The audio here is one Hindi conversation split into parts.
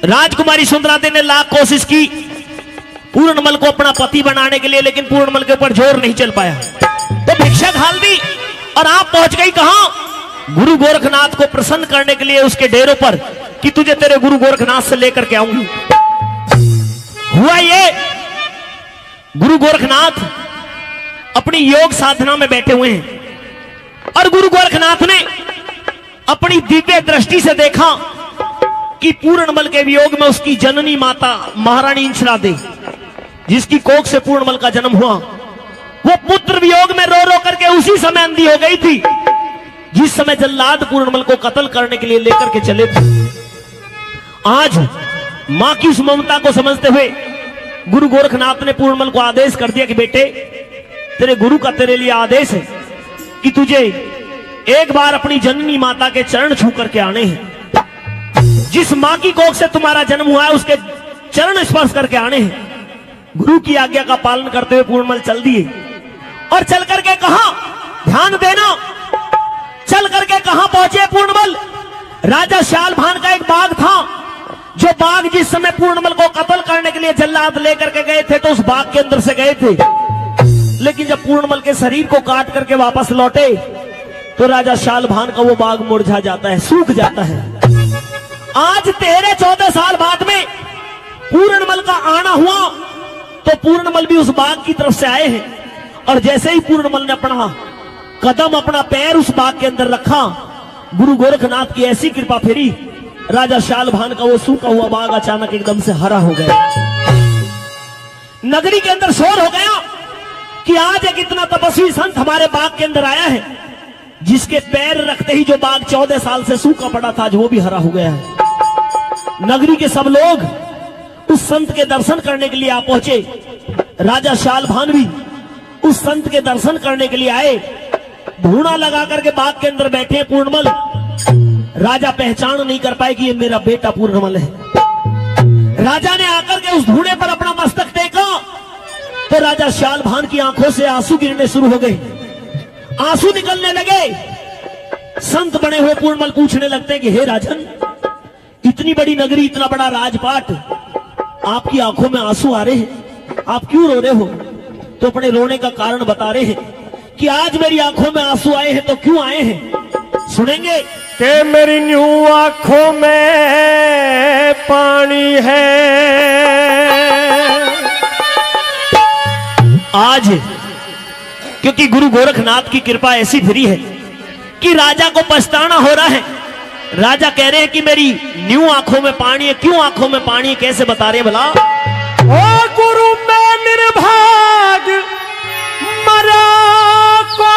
राजकुमारी सुंदरादेवी ने लाख कोशिश की पूर्णमल को अपना पति बनाने के लिए, लेकिन पूर्णमल के ऊपर जोर नहीं चल पाया। तो भिक्षा घाल दी और आप पहुंच गई कहां? गुरु गोरखनाथ को प्रसन्न करने के लिए उसके डेरों पर, कि तुझे तेरे गुरु गोरखनाथ से लेकर के आऊंगी। हुआ ये, गुरु गोरखनाथ अपनी योग साधना में बैठे हुए हैं और गुरु गोरखनाथ ने अपनी दिव्य दृष्टि से देखा कि पूर्णमल के वियोग में उसकी जननी माता महारानी इंसरादेवी, जिसकी कोख से पूर्णमल का जन्म हुआ, वो पुत्र वियोग में रो रो करके उसी समय अंधी हो गई थी जिस समय जल्लाद पूर्णमल को कत्ल करने के लिए लेकर के चले थे। आज मां की उस ममता को समझते हुए गुरु गोरखनाथ ने पूर्णमल को आदेश कर दिया कि बेटे, तेरे गुरु का तेरे लिए आदेश है कि तुझे एक बार अपनी जननी माता के चरण छू करके आने हैं। जिस मां की कोख से तुम्हारा जन्म हुआ है उसके चरण स्पर्श करके आने हैं। गुरु की आज्ञा का पालन करते हुए पूर्णमल चल दिए और चल करके कहा, ध्यान देना, चल करके कहां पहुंचे पूर्णमल? राजा श्याल भान का एक बाग था, जो बाग जिस समय पूर्णमल को कत्ल करने के लिए जल्लाद लेकर के गए थे तो उस बाग के अंदर से गए थे, लेकिन जब पूर्णमल के शरीर को काट करके वापस लौटे तो राजा श्याल भान का वो बाग मुरझा जाता है, सूख जाता है। आज 13-14 साल बाद में पूर्णमल का आना हुआ तो पूर्णमल भी उस बाग की तरफ से आए हैं और जैसे ही पूर्णमल ने अपना कदम, अपना पैर उस बाग के अंदर रखा, गुरु गोरखनाथ की ऐसी कृपा फेरी, राजा श्याल भान का वो सूखा हुआ बाग अचानक एकदम से हरा हो गया। नगरी के अंदर शोर हो गया कि आज एक इतना तपस्वी संत हमारे बाग के अंदर आया है, जिसके पैर रखते ही जो बाग 14 साल से सूखा पड़ा था आज वो भी हरा हो गया है। नगरी के सब लोग उस संत के दर्शन करने के लिए आ पहुंचे। राजा श्याल भान भी उस संत के दर्शन करने के लिए आए। धूना लगा करके बाग के अंदर बैठे पूर्णमल। राजा पहचान नहीं कर पाए कि ये मेरा बेटा पूर्णमल है। राजा ने आकर के उस धूने पर अपना मस्तक टेका तो राजा श्याल भान की आंखों से आंसू गिरने शुरू हो गए, आंसू निकलने लगे। संत बने हुए पूर्णमल पूछने लगते हैं कि हे राजन, इतनी बड़ी नगरी, इतना बड़ा राजपाट, आपकी आंखों में आंसू आ रहे हैं, आप क्यों रो रहे हो? तो अपने रोने का कारण बता रहे हैं कि आज मेरी आंखों में आंसू आए हैं तो क्यों आए हैं, सुनेंगे। कि मेरी न्यू आंखों में पानी है आज, क्योंकि गुरु गोरखनाथ की कृपा ऐसी फिरी है कि राजा को पछताना हो रहा है। राजा कह रहे हैं कि मेरी न्यू आंखों में पानी है। क्यों आंखों में पानी है, कैसे बता रहे हैं भला? ओ गुरु में निर्भाग मरा को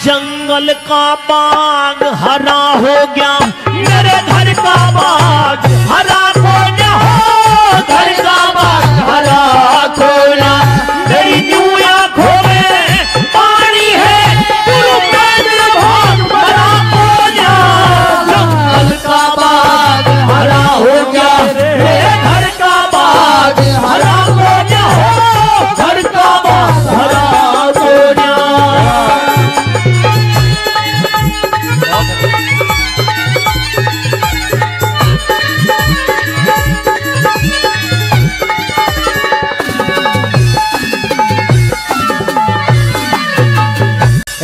जंगल का बाग हरा हो गया, मेरे घर का बाग हरा हो गया, घर का बाग हरा हो गया, मेरी न्यू आंखों में पानी है, गुरु में निर्भाग मरा हो गया, जंगल का बाग हरा हो गया, मेरे घर का बाग हरा हो गया, घर का बाग हरा हो गया।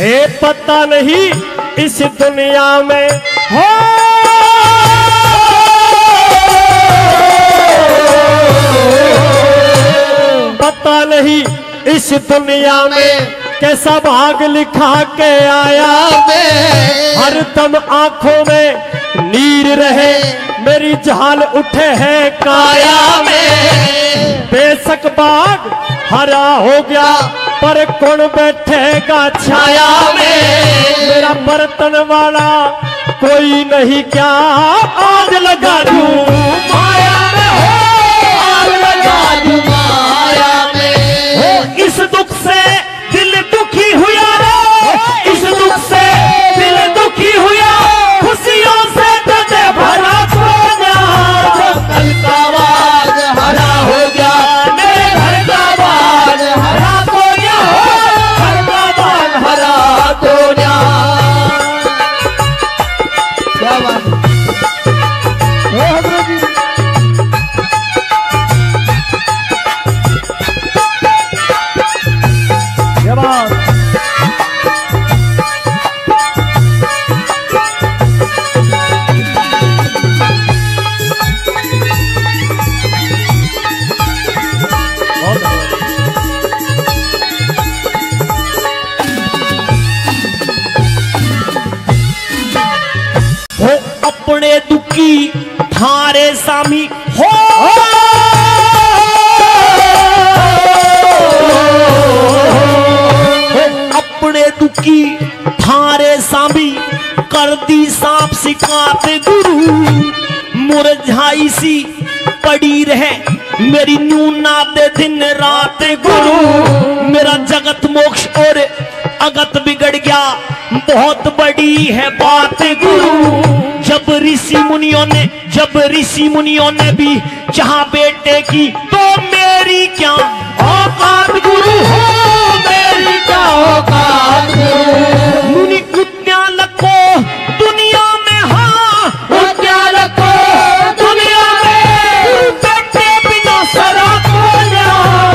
ए पता नहीं इस दुनिया में हो पता नहीं इस दुनिया में कैसा भाग लिखा के आया मैं, हर दम आंखों में नीर रहे, मेरी झाल उठे है काया में। बेशक बाग हरा हो गया पर कौन बैठेगा छाया में, मेरा बर्तन वाला कोई नहीं क्या, आग लगा दूं माया में, हो आग लगा दूं माया में, हो इस दुख से दिल दुखी हुआ रे, इस दुख से दिल दुखी हुआ, खुशियों से तुझे भरा सोना, जंगल का बाग हरा हो गया, मेरे घर का बाग हरा हो गया, घर का बाग हरा हो गया। दुखी थारे सामी हो, अपने दुखी थारे सामी कर दी सांप सिकात गुरु, मुरझाई सी पड़ी रहे मेरी न्यूना दे दिन रात गुरु, मेरा जगत मोक्ष और अगत बिगड़ गया बहुत बड़ी है बात गुरु। जब ऋषि मुनियों ने भी चाहा बेटे की तो मेरी क्या औकात गुरु हो, मेरी क्या औकात गुरु। मुनि कुत्या लखो दुनिया में, हाँ कुत्या लखो दुनिया में, बेटे बिना सरा को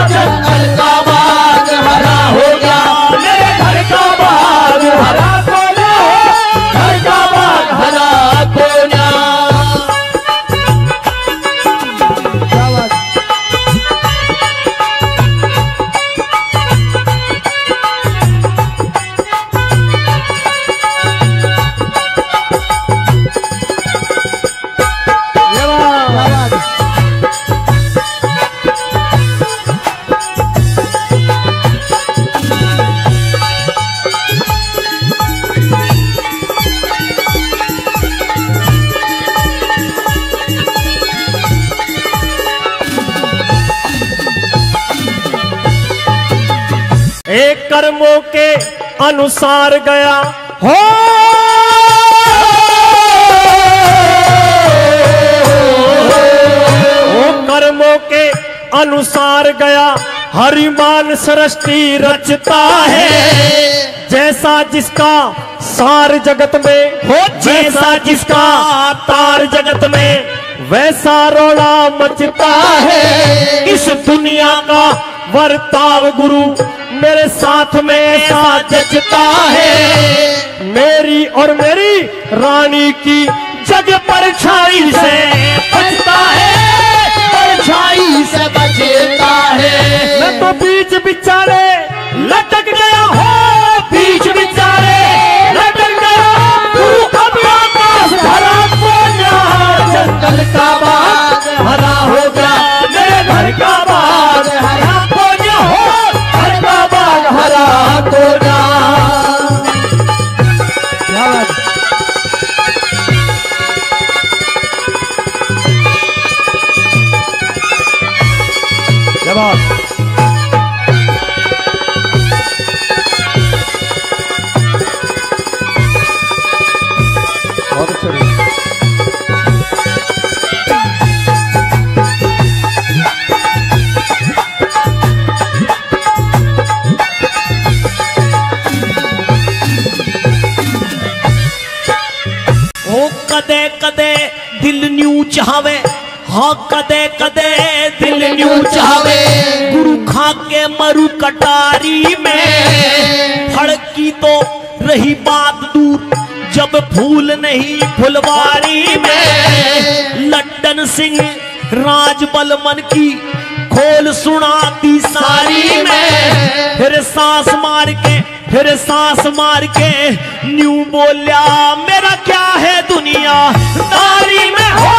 जंगल का बाग हरा हो गया, मेरे घर का बाग हरा को घर का बाग हरा को एक कर्मों के अनुसार गया हो, वो कर्मों के अनुसार गया हरिमान सृष्टि रचता है, जैसा जिसका सार जगत में हो, जैसा जिसका तार जगत में वैसा रोड़ा मचता है। इस दुनिया का वर्ताव गुरु मेरे साथ में ऐसा जचता है, मेरी और मेरी रानी की जग परछाई से बचता है, परछाई से बचता है। मैं तो बीच बिचारे लटक गया हो, बीच बिचारे लटक गया, तू अब आकाश भरा को जंगल का बाग हरा हो गया, मेरे घर का बाग हरा को हो, घर का बाग हरा को ना। क्या बात क्या बात। बहुत अच्छा। कदे कदे दिल न्यू चाहवे, हाँ कदे कदे दिल न्यू चाहवे, गुरु खा के मरु कटारी में, फड़की तो रही बात दूर जब फूल नहीं फुलवारी में। लड्डन सिंह राजबल मन की खोल सुनाती सारी में, फिर सांस मार के न्यू बोलिया मेरा क्या है दुनिया दारी में, हो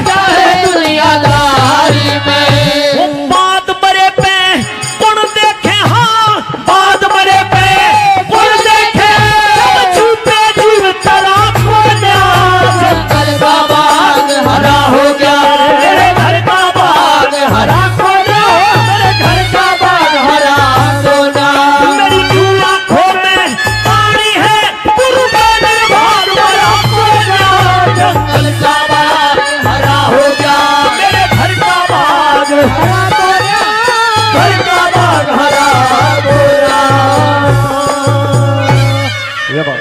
क्या है दुनिया दारी में। वो बात बरे पे कौन देखे, हाँ बात बरे पे कौन देखे, जब छूटे जीव तरा को जंगल का बाग हरा हो गया, मेरे घर का बाग हरा को मेरे घर का बाग हरा को ना। मेरी क्यों आंखों में पानी है, गुरु का निर्भर भरा को जंगल का बाग हरा हो गया, मेरे घर का बाग हरा को घर का बाग हरा को। ये बात